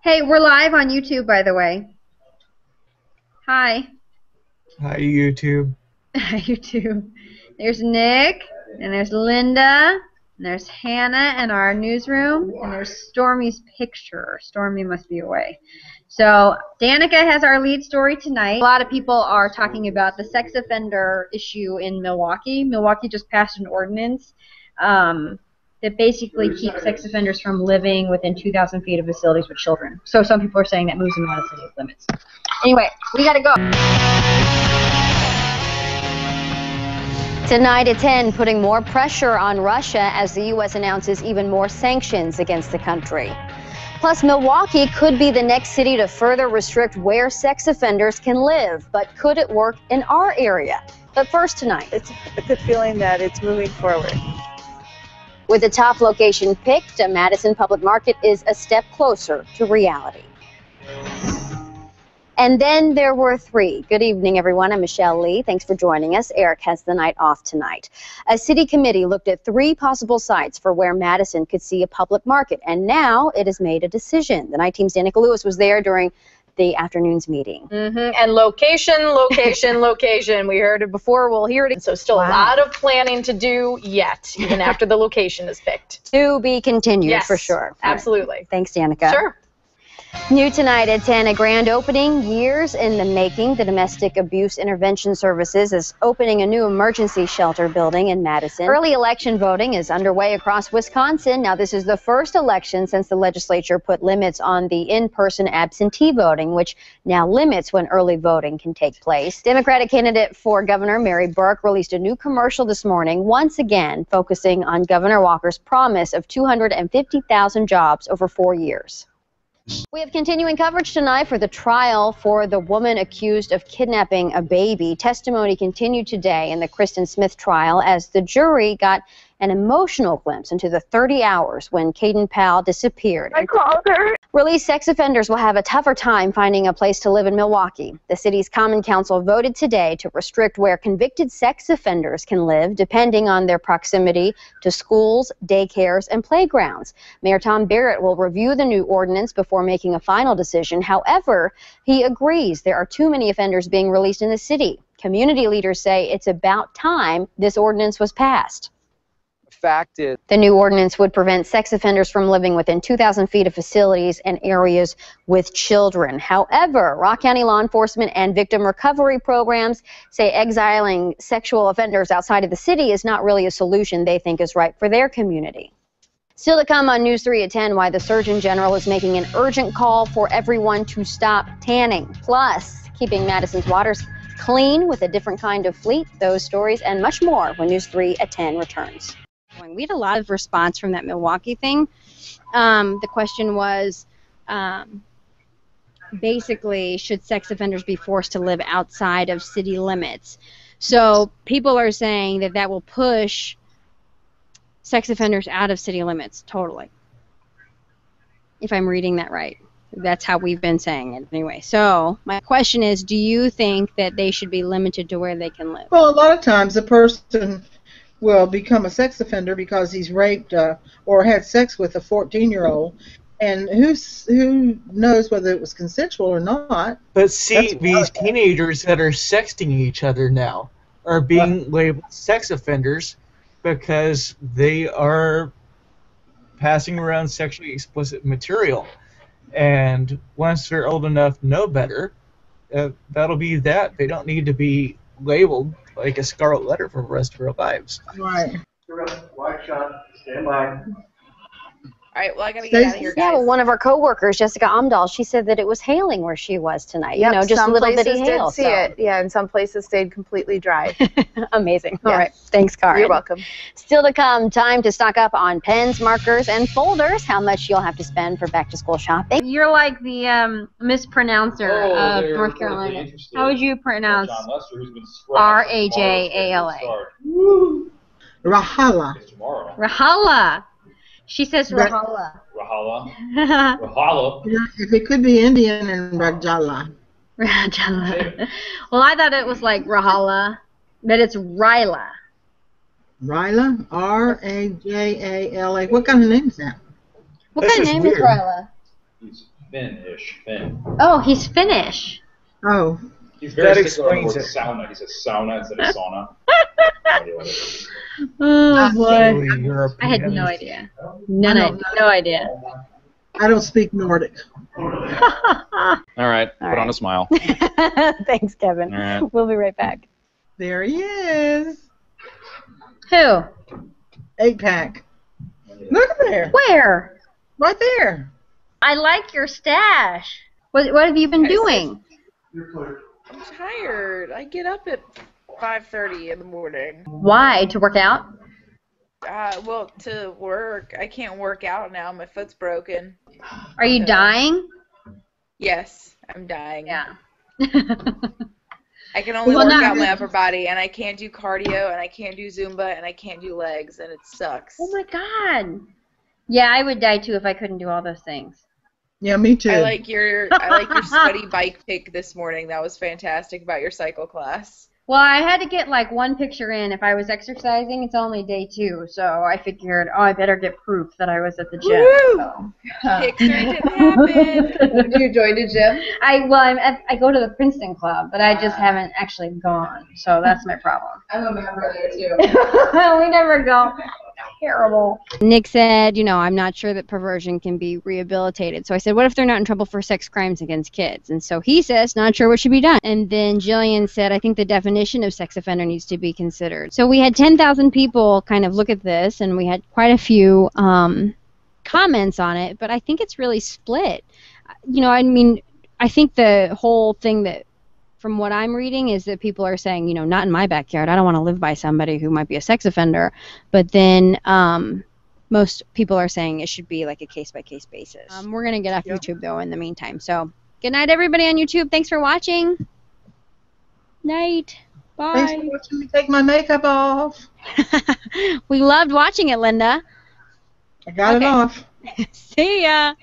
Hey, we're live on YouTube, by the way. Hi. Hi, YouTube. Hi, YouTube. There's Nick, and there's Linda, and there's Hannah in our newsroom, and there's Stormy's picture. Stormy must be away. So Danica has our lead story tonight. A lot of people are talking about the sex offender issue in Milwaukee. Milwaukee just passed an ordinance that basically keeps sex offenders from living within 2,000 feet of facilities with children. So some people are saying that moves them out of city limits. Anyway, we got to go. Tonight at 10, putting more pressure on Russia as the U.S. announces even more sanctions against the country. Plus, Milwaukee could be the next city to further restrict where sex offenders can live. But could it work in our area? But first tonight, it's a good feeling that it's moving forward. With the top location picked, a Madison Public Market is a step closer to reality. And then there were three. Good evening, everyone. I'm Michelle Lee. Thanks for joining us. Eric has the night off tonight. A city committee looked at three possible sites for where Madison could see a public market, and now it has made a decision. The night team's Danica Lewis was there during the afternoon's meeting. And location. We heard it before, we'll hear it. And so still a lot of planning to do yet, even after the location is picked. To be continued, yes, for sure. Absolutely. Right. Thanks, Danica. Sure. New tonight at 10, a grand opening, years in the making. The Domestic Abuse Intervention Services is opening a new emergency shelter building in Madison. Early election voting is underway across Wisconsin. Now, this is the first election since the legislature put limits on the in-person absentee voting, which now limits when early voting can take place. Democratic candidate for governor Mary Burke released a new commercial this morning, once again focusing on Governor Walker's promise of 250,000 jobs over 4 years. We have continuing coverage tonight for the trial for the woman accused of kidnapping a baby. Testimony continued today in the Kristen Smith trial as the jury got an emotional glimpse into the 30 hours when Caden Powell disappeared. I called her. Released sex offenders will have a tougher time finding a place to live in Milwaukee. The city's Common Council voted today to restrict where convicted sex offenders can live, depending on their proximity to schools, daycares, and playgrounds. Mayor Tom Barrett will review the new ordinance before making a final decision. However, he agrees there are too many offenders being released in the city. Community leaders say it's about time this ordinance was passed. The new ordinance would prevent sex offenders from living within 2,000 feet of facilities and areas with children. However, Rock County law enforcement and victim recovery programs say exiling sexual offenders outside of the city is not really a solution they think is right for their community. Still to come on News 3 at 10, why the Surgeon General is making an urgent call for everyone to stop tanning. Plus, keeping Madison's waters clean with a different kind of fleet. Those stories and much more when News 3 at 10 returns. We had a lot of response from that Milwaukee thing. The question was, basically, should sex offenders be forced to live outside of city limits? So people are saying that that will push sex offenders out of city limits, totally. If I'm reading that right. That's how we've been saying it anyway. So my question is, do you think that they should be limited to where they can live? Well, a lot of times a person will become a sex offender because he's raped or had sex with a 14-year-old, and who knows whether it was consensual or not. But see, these teenagers that are sexting each other now are being labeled sex offenders because they are passing around sexually explicit material. And once they're old enough to know better, that'll be that. They don't need to be labeled like a scarlet letter for the rest of their lives. Right. White shot, stand by. All right, well, I got to get out of here, guys. Yeah, well, one of our coworkers, Jessica Amdahl, she said that it was hailing where she was tonight. Yep, you know, just some little bitty places hail. did see it. Yeah, and some places stayed completely dry. Amazing. Yeah. All right. Thanks, Karen. You're welcome. Still to come, time to stock up on pens, markers, and folders. How much you'll have to spend for back-to-school shopping. You're like the mispronouncer of North Carolina. How would you pronounce R-A-J-A-L-A? Rahala. Rahala. She says Rahala. Rahala. If it could be Indian, and Rajala. Rajala. Well, I thought it was like Rahala, but it's Ryla. Ryla? R-A-J-A-L-A. What kind of name is that? What kind of name is Ryla? He's Finnish. Finn. Oh, he's Finnish. Oh. He's very That particular on the word explains it. sauna. He says sauna instead of sauna. No idea what it is. Oh boy. Absolutely I had no European. idea. No idea. I don't speak Nordic. All right, put on a smile. Thanks, Kevin. All right. We'll be right back. There he is. Who? 8-pack. Look there. Where? Right there. I like your stash. What have you been doing? I'm tired. I get up at 5:30 in the morning. Why? To work out? Well, to work. I can't work out now. My foot's broken. Are you dying? Yes, I'm dying. Yeah. I can only Well, work no. out my upper body, and I can't do cardio, and I can't do Zumba, and I can't do legs, and it sucks. Oh my God. Yeah, I would die too if I couldn't do all those things. Yeah, me too. I like your sweaty bike pic this morning. That was fantastic about your cycle class. Well, I had to get like one picture in. If I was exercising, it's only day 2, so I figured, oh, I better get proof that I was at the gym. Woo! So. Picture didn't happen. You joined a gym? I go to the Princeton Club, but I just haven't actually gone, so that's my problem. I'm a member there too. We never go. Terrible. Nick said, I'm not sure that perversion can be rehabilitated. So I said, what if they're not in trouble for sex crimes against kids? And so he says, not sure what should be done. And then Jillian said, I think the definition of sex offender needs to be considered. So we had 10,000 people kind of look at this, and we had quite a few comments on it, but I think it's really split. I think the whole thing that, from what I'm reading, is that people are saying, not in my backyard. I don't want to live by somebody who might be a sex offender. But then most people are saying it should be like a case-by-case basis. We're going to get off YouTube, though, in the meantime. So good night, everybody on YouTube. Thanks for watching. Night. Bye. Thanks for watching me take my makeup off. We loved watching it, Linda. I got it off. See ya.